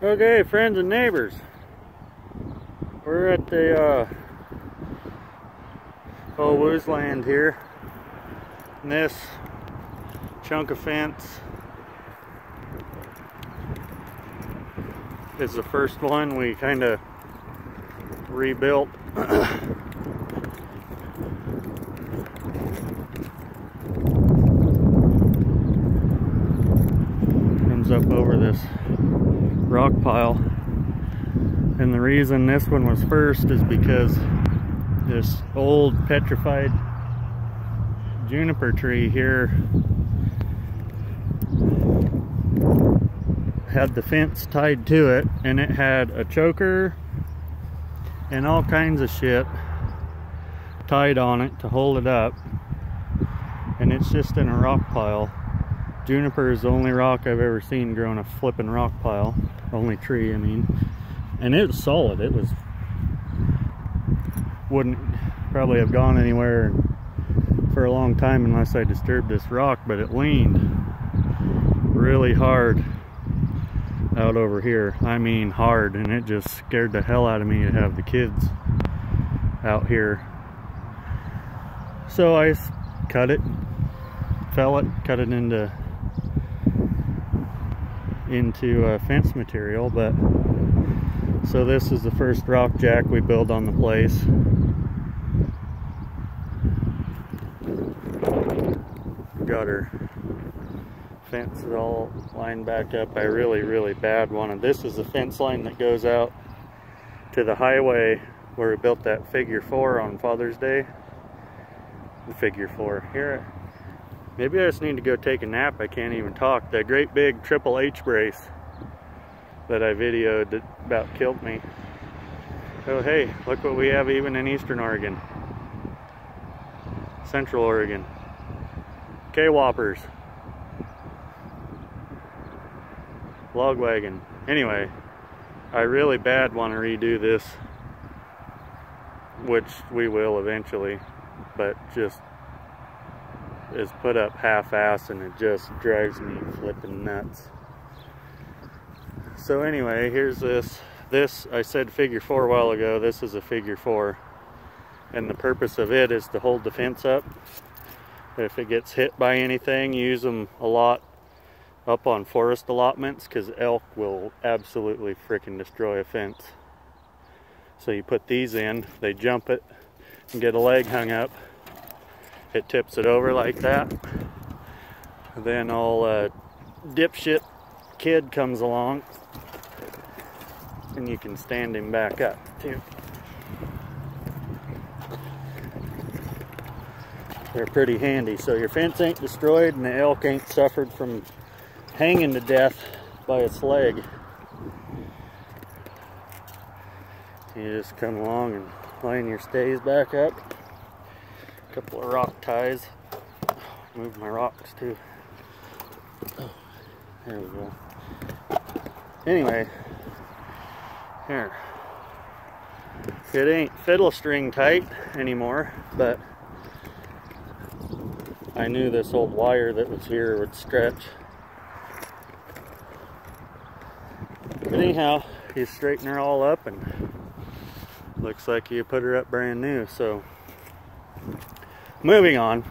Okay, friends and neighbors, we're at the old woozl land here, and this chunk of fence is the first one we kind of rebuilt. Comes up over this rock pile, and the reason this one was first is because this old petrified juniper tree here had the fence tied to it, and it had a choker and all kinds of shit tied on it to hold it up, and it's just in a rock pile. Juniper is the only rock I've ever seen grow in a flippin' rock pile. Only tree, I mean. And it was solid. It was... wouldn't probably have gone anywhere for a long time unless I disturbed this rock, but it leaned really hard out over here. I mean hard, and it just scared the hell out of me to have the kids out here. So I cut it, cut it into fence material. But so this is the first rock jack we build on the place. Got her fence all lined back up. I really bad wanted. This is the fence line that goes out to the highway where we built that figure 4 on Father's Day. The figure 4 here. Maybe I just need to go take a nap. I can't even talk. That great big Triple H brace that I videoed that about killed me. Oh hey, look what we have even in Eastern Oregon. Central Oregon. K-Whoppers. Log wagon. Anyway, I really bad want to redo this, which we will eventually, but just is put up half-ass, and it just drives me flipping nuts. So anyway, here's this. This, I said figure 4 a while ago. This is a figure 4, and the purpose of it is to hold the fence up. If it gets hit by anything, use them a lot up on forest allotments, because elk will absolutely freaking destroy a fence. So you put these in, they jump it and get a leg hung up. It tips it over like that. Then all dipshit kid comes along, and you can stand him back up too. They're pretty handy, so your fence ain't destroyed and the elk ain't suffered from hanging to death by its leg. You just come along and line your stays back up. A couple of rock ties. Move my rocks too. There we go. Anyway, here. It ain't fiddle string tight anymore, but I knew this old wire that was here would stretch. But anyhow, you straighten her all up, and looks like you put her up brand new. So moving on.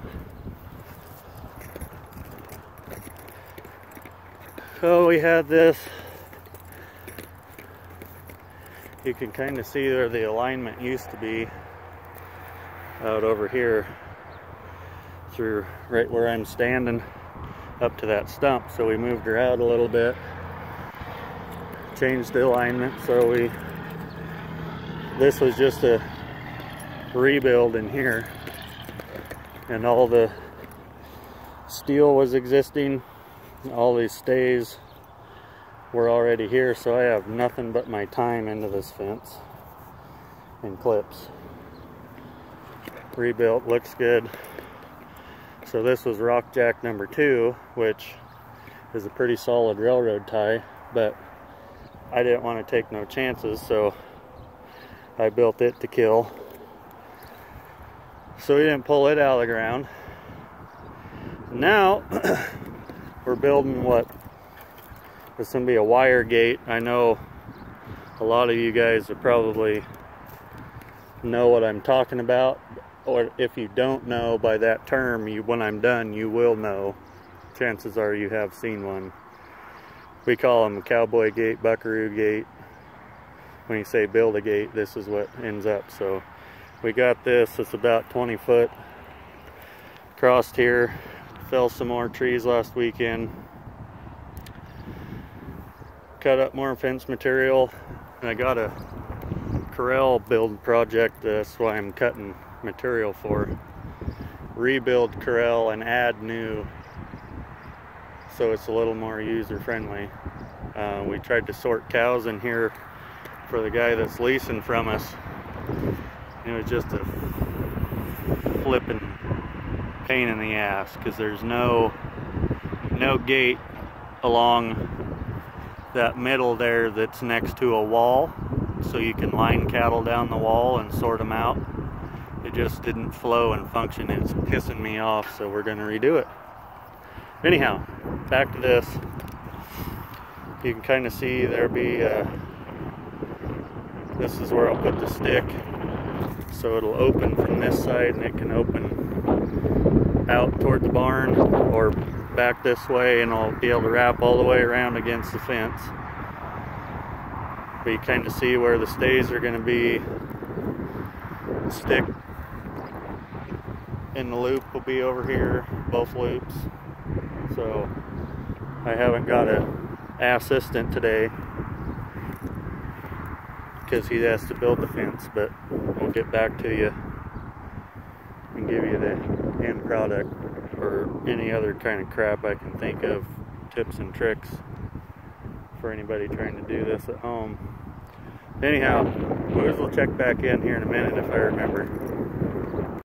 So we had this. You can kind of see where the alignment used to be out over here through right where I'm standing up to that stump. So we moved her out a little bit, changed the alignment. So this was just a rebuild in here, and all the steel was existing. All these stays were already here, so I have nothing but my time into this fence and clips. Rebuilt, looks good. So this was rock jack number 2, which is a pretty solid railroad tie, but I didn't want to take no chances, so I built it to kill. So we didn't pull it out of the ground. Now we're building what It's going to be a wire gate. I know a lot of you guys will probably know what I'm talking about, or if you don't know by that term, when I'm done, you will know. Chances are you have seen one. We call them a cowboy gate, buckaroo gate. When you say build a gate, this is what ends up. So we got this. It's about 20 foot. Crossed here. Fell some more trees last weekend. Cut up more fence material. And I got a corral build project. That's why I'm cutting material for. Rebuild corral and add new, so it's a little more user friendly. We tried to sort cows in here for the guy that's leasing from us. It was just a flipping pain in the ass because there's no gate along that middle there that's next to a wall, so you can line cattle down the wall and sort them out. It just didn't flow and function. It's pissing me off, so we're going to redo it. Anyhow, back to this. You can kind of see there be, this is where I'll put the stick. So it'll open from this side and it can open out toward the barn or back this way, and I'll be able to wrap all the way around against the fence. But you kind of see where the stays are going to be. The stick in the loop will be over here, both loops. So I haven't got an assistant today because he has to build the fence, but we'll get back to you and give you the end product or any other kind of crap I can think of, tips and tricks for anybody trying to do this at home. Anyhow, we'll check back in here in a minute if I remember.